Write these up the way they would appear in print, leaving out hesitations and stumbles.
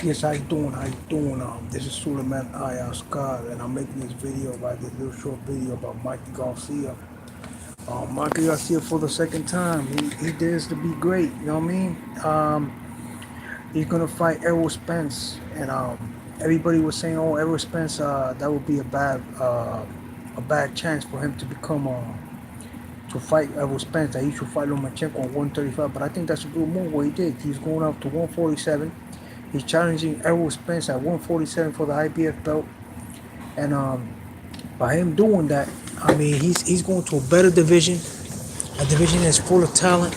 Yes, how you doing? How you doing? This is Suleiman Ayaz Scott, and I'm making this video about this little short video about Mikey Garcia. Mikey Garcia for the second time. He dares to be great. You know what I mean? He's gonna fight Errol Spence, and everybody was saying, "Oh, Errol Spence, that would be a bad chance for him to become to fight Errol Spence. That he should fight Lomachenko on 135." But I think that's a good move. What he did, he's going up to 147. He's challenging Errol Spence at 147 for the IBF belt, and by him doing that, I mean he's going to a better division, a division that's full of talent,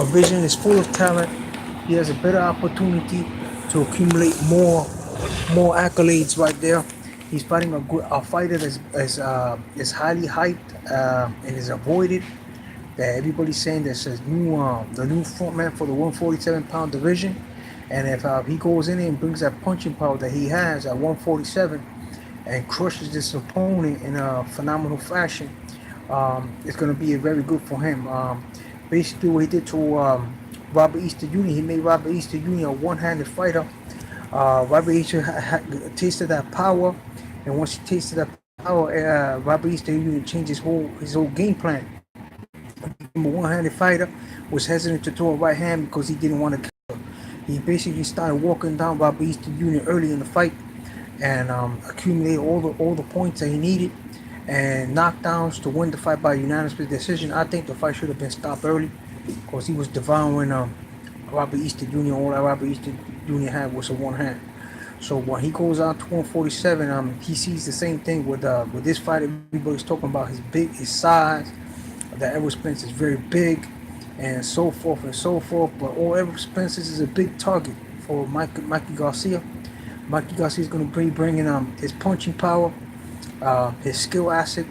a division is full of talent. He has a better opportunity to accumulate more accolades right there. He's fighting a fighter that's highly hyped and is avoided. That everybody's saying that's the new frontman for the 147-pound division, and if he goes in there and brings that punching power that he has at 147 and crushes this opponent in a phenomenal fashion, it's going to be very good for him. Basically, what he did to Robert Easter Jr., he made Robert Easter Jr. a one-handed fighter. Robert Easter tasted that power, and once he tasted that power, Robert Easter Jr. changed his whole game plan. A one-handed fighter, was hesitant to throw a right hand because he didn't want to kill. He basically started walking down Robert Easter Jr. early in the fight and accumulated all the points that he needed and knockdowns to win the fight by unanimous decision. I think the fight should have been stopped early because he was devouring Robert Easter Jr. All that Robert Easter Jr. had was a one hand. So when he goes out to 147, he sees the same thing with this fight. Everybody's talking about his size. That Errol Spence is very big, and so forth and so forth. But all Errol Spence is a big target for Mikey Garcia. Mikey Garcia is going to be bringing his punching power, his skill asset.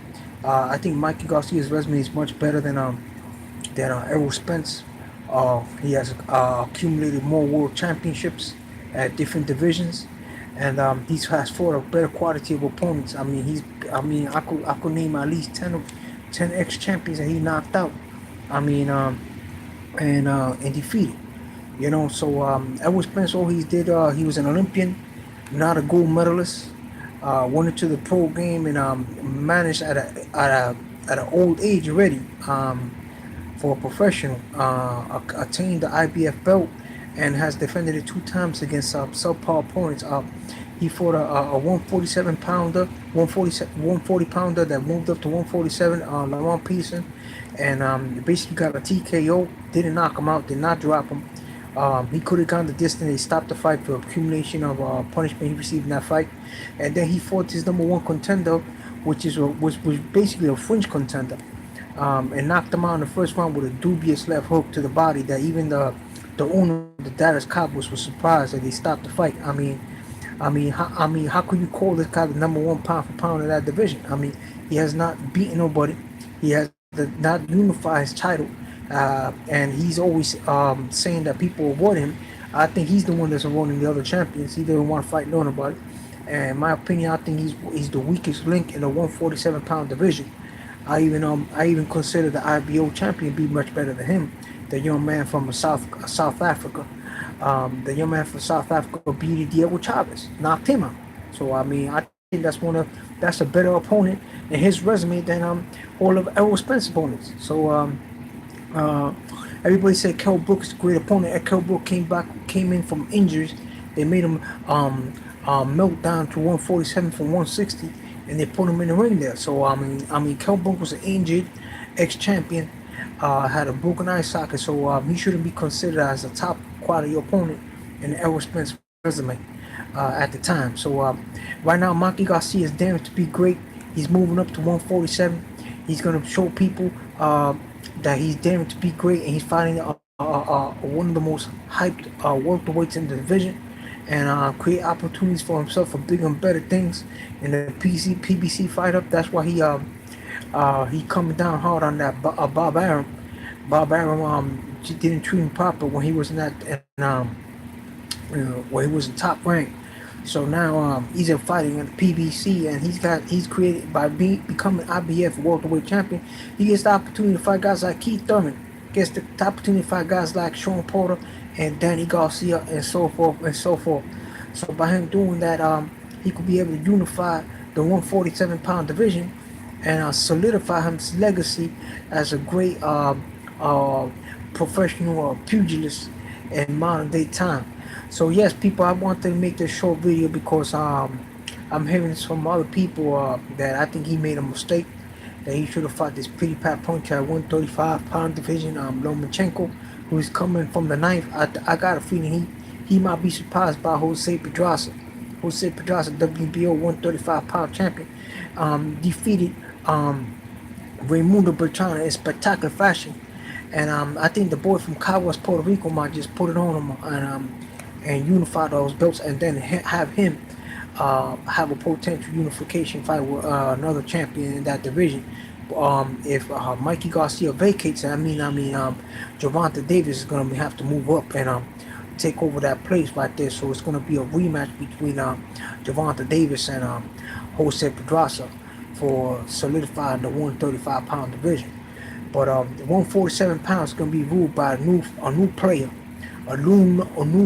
I think Mikey Garcia's resume is much better than Errol Spence. He has accumulated more world championships at different divisions, and he has fought a better quality of opponents. I could name at least 10 ex-champions that he knocked out. And defeated. So Errol Spence, all he did, he was an Olympian, not a gold medalist. Went into the pro game and managed at an old age already for a professional. Attained the IBF belt and has defended it 2 times against subpar opponents. He fought a 147 pounder, 140 pounder that moved up to 147, Lamont Peterson, and basically got a TKO. Didn't knock him out, did not drop him. He could have gone the distance. He stopped the fight for accumulation of punishment he received in that fight, and then he fought his #1 contender, which was basically a fringe contender, and knocked him out in the first round with a dubious left hook to the body. That even the owner of the Dallas Cowboys was surprised that they stopped the fight. How could you call this guy the #1 pound for pound in that division? He has not beaten nobody. He has not unified his title, and he's always saying that people avoid him. I think he's the one that's avoiding the other champions. He doesn't want to fight nobody. And in my opinion, I think he's the weakest link in the 147-pound division. I even consider the IBO champion be much better than him. The young man from South Africa. The young man from South Africa beat Diego Chavez, knocked him out. So I think that's a better opponent in his resume than all of Errol Spence's opponents. So everybody said Kell Brook is a great opponent. And Kell Brook came in from injuries. They made him melt down to 147 from 160, and they put him in the ring there. So Kell Brook was an injured ex-champion. Had a broken eye socket, so he shouldn't be considered as a top quality opponent in the Errol Spence resume at the time. So right now, Mikey Garcia is damned to be great. He's moving up to 147. He's going to show people that he's damned to be great, and he's fighting one of the most hyped welterweights in the division, and create opportunities for himself for bigger and better things in the PBC fight up. That's why he coming down hard on that Bob Arum. Bob Arum didn't treat him proper when he was where he was in top rank. So now he's in fighting in the PBC, and he's created by becoming IBF welterweight champion. He gets the opportunity to fight guys like Keith Thurman, gets the opportunity to fight guys like Sean Porter and Danny Garcia, and so forth and so forth. So by him doing that, he could be able to unify the 147-pound division and solidify his legacy as a great uh, professional pugilist in modern day time. So yes, people, I wanted to make this short video because I'm hearing from other people that I think he made a mistake, that he should have fought this pretty pat puncher at 135-pound division, Lomachenko, who's coming from the ninth. I got a feeling he might be surprised by Jose Pedraza. Jose Pedraza, WBO 135-pound champion, defeated Raimundo Bertrand in spectacular fashion. And I think the boy from Caguas, Puerto Rico might just put it on him and unify those belts, and then have him have a potential unification fight with another champion in that division. If Mikey Garcia vacates, Gervonta Davis is gonna have to move up and take over that place right there. So it's gonna be a rematch between Gervonta Davis and Jose Pedraza for solidifying the 135-pound division. But the 147 pounds is gonna be ruled by a new player, a new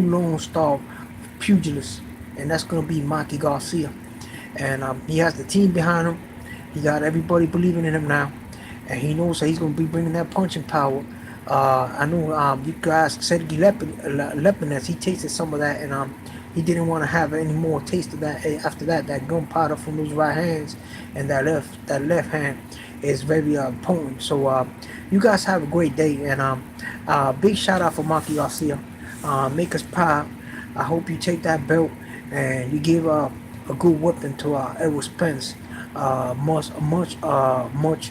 Lone Star pugilist, and that's gonna be Mikey Garcia. And he has the team behind him. He got everybody believing in him now, and he knows that he's gonna be bringing that punching power. I know you guys said Lepanez, he tasted some of that, and he didn't want to have any more taste of that. After that, that gunpowder from his right hands and that left hand is very potent. So you guys have a great day, and big shout out for Mikey Garcia. Make us proud. I hope you take that belt and you give a good whipping to Edward Spence. Much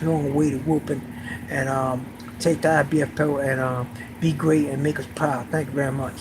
long awaited whooping, and take that IBF belt and be great and make us proud. Thank you very much.